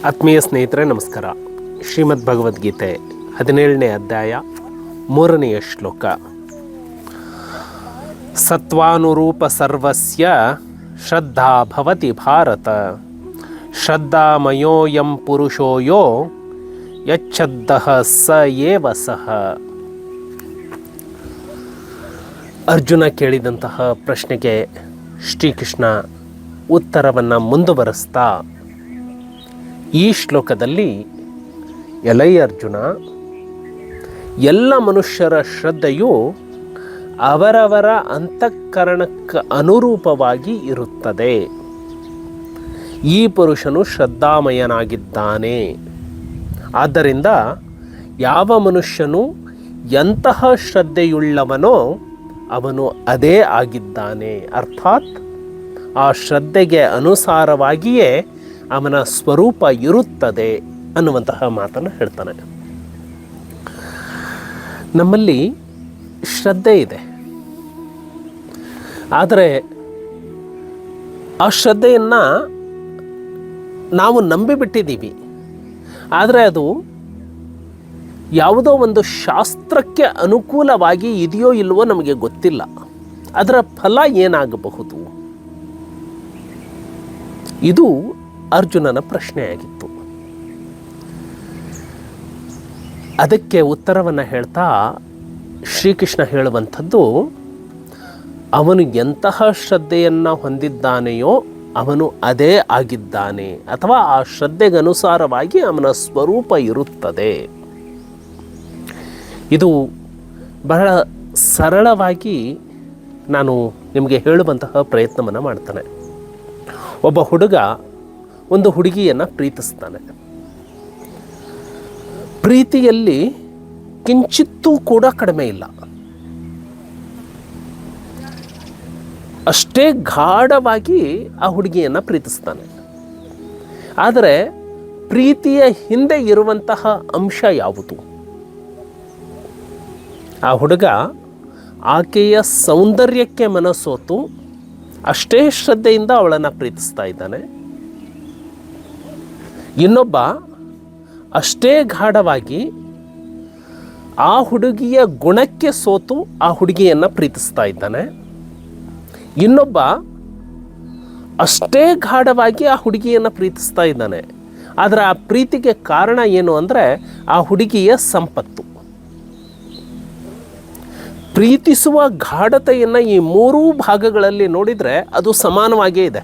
ಆತ್ಮೀಯ ಸ್ನೇಹಿತರೆ ನಮಸ್ಕಾರ. ಶ್ರೀಮದ್ ಭಗವದ್ಗೀತೆ 17ನೇ ಅಧ್ಯಾಯ 3ನೆಯ ಶ್ಲೋಕ. ಸತ್ವಾನುರೂಪ ಸರ್ವಸ್ಯ ಶ್ರದ್ಧಾ ಭವತಿ ಭಾರತ, ಶ್ರದ್ಧಾಮಯೋಯಂ ಪುರುಷೋ ಯೋ ಯಚ್ಛದ್ದಃ ಸ ಏವ ಸಹ. ಅರ್ಜುನ ಕೇಳಿದಂತಹ ಪ್ರಶ್ನೆಗೆ ಶ್ರೀಕೃಷ್ಣ ಉತ್ತರವನ್ನು ಮುಂದುವರೆಸ್ತಾ ಈ ಶ್ಲೋಕದಲ್ಲಿ, ಎಲೈ ಅರ್ಜುನ, ಎಲ್ಲ ಮನುಷ್ಯರ ಶ್ರದ್ಧೆಯು ಅವರವರ ಅಂತಃಕರಣಕ್ಕೆ ಅನುರೂಪವಾಗಿ ಇರುತ್ತದೆ. ಈ ಪುರುಷನು ಶ್ರದ್ಧಾಮಯನಾಗಿದ್ದಾನೆ. ಆದ್ದರಿಂದ ಯಾವ ಮನುಷ್ಯನು ಎಂತಹ ಶ್ರದ್ಧೆಯುಳ್ಳವನೋ ಅವನು ಅದೇ ಆಗಿದ್ದಾನೆ. ಅರ್ಥಾತ್ ಆ ಶ್ರದ್ಧೆಗೆ ಅನುಸಾರವಾಗಿಯೇ ಅವನ ಸ್ವರೂಪ ಇರುತ್ತದೆ ಅನ್ನುವಂತಹ ಮಾತನ್ನು ಹೇಳ್ತಾನೆ. ನಮ್ಮಲ್ಲಿ ಶ್ರದ್ಧೆ ಇದೆ, ಆದರೆ ಆ ಶ್ರದ್ಧೆಯನ್ನು ನಾವು ನಂಬಿಬಿಟ್ಟಿದ್ದೀವಿ. ಆದರೆ ಅದು ಯಾವುದೋ ಒಂದು ಶಾಸ್ತ್ರಕ್ಕೆ ಅನುಕೂಲವಾಗಿ ಇದೆಯೋ ಇಲ್ವೋ ನಮಗೆ ಗೊತ್ತಿಲ್ಲ. ಅದರ ಫಲ ಏನಾಗಬಹುದು? ಇದು ಅರ್ಜುನನ ಪ್ರಶ್ನೆಯಾಗಿತ್ತು. ಅದಕ್ಕೆ ಉತ್ತರವನ್ನು ಹೇಳ್ತಾ ಶ್ರೀಕೃಷ್ಣ ಹೇಳುವಂಥದ್ದು, ಅವನು ಎಂತಹ ಶ್ರದ್ಧೆಯನ್ನು ಹೊಂದಿದ್ದಾನೆಯೋ ಅವನು ಅದೇ ಆಗಿದ್ದಾನೆ, ಅಥವಾ ಆ ಶ್ರದ್ಧೆಗನುಸಾರವಾಗಿ ಅವನ ಸ್ವರೂಪ ಇರುತ್ತದೆ. ಇದು ಬಹಳ ಸರಳವಾಗಿ ನಾನು ನಿಮಗೆ ಹೇಳುವಂತಹ ಪ್ರಯತ್ನವನ್ನು ಮಾಡ್ತಾನೆ. ಒಬ್ಬ ಹುಡುಗ ಒಂದು ಹುಡುಗಿಯನ್ನು ಪ್ರೀತಿಸ್ತಾನೆ. ಪ್ರೀತಿಯಲ್ಲಿ ಕಿಂಚಿತ್ತೂ ಕೂಡ ಕಡಿಮೆ ಇಲ್ಲ. ಅಷ್ಟೇ ಗಾಢವಾಗಿ ಆ ಹುಡುಗಿಯನ್ನು ಪ್ರೀತಿಸ್ತಾನೆ. ಆದರೆ ಪ್ರೀತಿಯ ಹಿಂದೆ ಇರುವಂತಹ ಅಂಶ ಯಾವುದು? ಆ ಹುಡುಗ ಆಕೆಯ ಸೌಂದರ್ಯಕ್ಕೆ ಮನಸೋತು ಅಷ್ಟೇ ಶ್ರದ್ಧೆಯಿಂದ ಅವಳನ್ನು ಪ್ರೀತಿಸ್ತಾ ಇದ್ದಾನೆ. ಇನ್ನೊಬ್ಬ ಅಷ್ಟೇ ಗಾಢವಾಗಿ ಆ ಹುಡುಗಿಯ ಗುಣಕ್ಕೆ ಸೋತು ಆ ಹುಡುಗಿಯನ್ನು ಪ್ರೀತಿಸ್ತಾ ಇದ್ದಾನೆ. ಇನ್ನೊಬ್ಬ ಅಷ್ಟೇ ಗಾಢವಾಗಿ ಆ ಹುಡುಗಿಯನ್ನು ಪ್ರೀತಿಸ್ತಾ ಇದ್ದಾನೆ. ಆದರೆ ಆ ಪ್ರೀತಿಗೆ ಕಾರಣ ಏನು ಅಂದರೆ ಆ ಹುಡುಗಿಯ ಸಂಪತ್ತು. ಪ್ರೀತಿಸುವ ಗಾಢತೆಯನ್ನು ಈ ಮೂರೂ ಭಾಗಗಳಲ್ಲಿ ನೋಡಿದರೆ ಅದು ಸಮಾನವಾಗೇ ಇದೆ.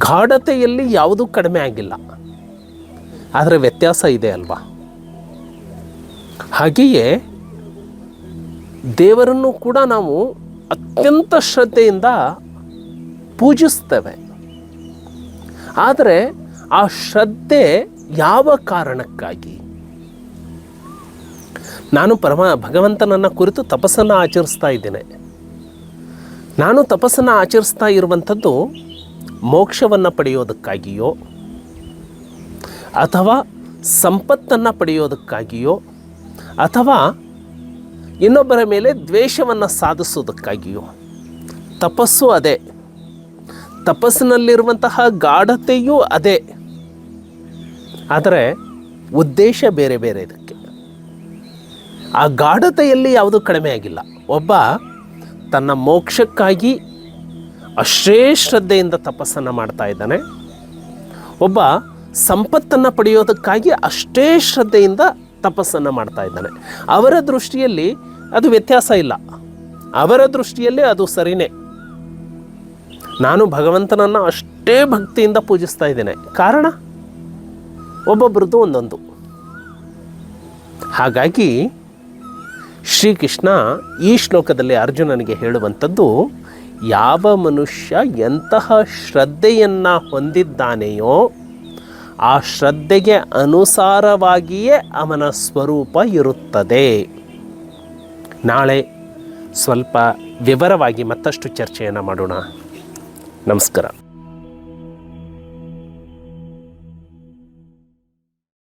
ಗಾಢತೆಯಲ್ಲಿ ಯಾವುದೂ ಕಡಿಮೆ ಆಗಿಲ್ಲ, ಆದರೆ ವ್ಯತ್ಯಾಸ ಇದೆ ಅಲ್ವಾ? ಹಾಗೆಯೇ ದೇವರನ್ನು ಕೂಡ ನಾವು ಅತ್ಯಂತ ಶ್ರದ್ಧೆಯಿಂದ ಪೂಜಿಸ್ತೇವೆ. ಆದರೆ ಆ ಶ್ರದ್ಧೆ ಯಾವ ಕಾರಣಕ್ಕಾಗಿ? ನಾನು ಭಗವಂತನನ್ನು ಕುರಿತು ತಪಸ್ಸನ್ನು ಆಚರಿಸ್ತಾ ಇದ್ದೇನೆ. ನಾನು ತಪಸ್ಸನ್ನು ಆಚರಿಸ್ತಾ ಇರುವಂಥದ್ದು ಮೋಕ್ಷವನ್ನು ಪಡೆಯೋದಕ್ಕಾಗಿಯೋ, ಅಥವಾ ಸಂಪತ್ತನ್ನು ಪಡೆಯೋದಕ್ಕಾಗಿಯೋ, ಅಥವಾ ಇನ್ನೊಬ್ಬರ ಮೇಲೆ ದ್ವೇಷವನ್ನು ಸಾಧಿಸೋದಕ್ಕಾಗಿಯೋ. ತಪಸ್ಸು ಅದೇ, ತಪಸ್ಸಿನಲ್ಲಿರುವಂತಹ ಗಾಢತೆಯೂ ಅದೇ, ಆದರೆ ಉದ್ದೇಶ ಬೇರೆ ಬೇರೆ. ಇದಕ್ಕೆ ಆ ಗಾಢತೆಯಲ್ಲಿ ಯಾವುದೂ ಕಡಿಮೆ ಆಗಿಲ್ಲ. ಒಬ್ಬ ತನ್ನ ಮೋಕ್ಷಕ್ಕಾಗಿ ಅಷ್ಟೇ ಶ್ರದ್ಧೆಯಿಂದ ತಪಸ್ಸನ್ನು ಮಾಡ್ತಾ ಇದ್ದಾನೆ. ಒಬ್ಬ ಸಂಪತ್ತನ್ನು ಪಡೆಯೋದಕ್ಕಾಗಿ ಅಷ್ಟೇ ಶ್ರದ್ಧೆಯಿಂದ ತಪಸ್ಸನ್ನು ಮಾಡ್ತಾ ಇದ್ದಾನೆ. ಅವರ ದೃಷ್ಟಿಯಲ್ಲಿ ಅದು ವ್ಯತ್ಯಾಸ ಇಲ್ಲ. ಅವರ ದೃಷ್ಟಿಯಲ್ಲಿ ಅದು ಸರಿಯೇ. ನಾನು ಭಗವಂತನನ್ನು ಅಷ್ಟೇ ಭಕ್ತಿಯಿಂದ ಪೂಜಿಸ್ತಾ ಇದ್ದೇನೆ. ಕಾರಣ ಒಬ್ಬೊಬ್ಬರದ್ದು ಒಂದೊಂದು. ಹಾಗಾಗಿ ಶ್ರೀಕೃಷ್ಣ ಈ ಶ್ಲೋಕದಲ್ಲಿ ಅರ್ಜುನನಿಗೆ ಹೇಳುವಂಥದ್ದು, ಯಾವ ಮನುಷ್ಯ ಎಂತಹ ಶ್ರದ್ಧೆಯನ್ನು ಹೊಂದಿದ್ದಾನೆಯೋ ಆ ಶ್ರದ್ಧೆಗೆ ಅನುಸಾರವಾಗಿಯೇ ಅವನ ಸ್ವರೂಪ ಇರುತ್ತದೆ. ನಾಳೆ ಸ್ವಲ್ಪ ವಿವರವಾಗಿ ಮತ್ತಷ್ಟು ಚರ್ಚೆಯನ್ನು ಮಾಡೋಣ. ನಮಸ್ಕಾರ.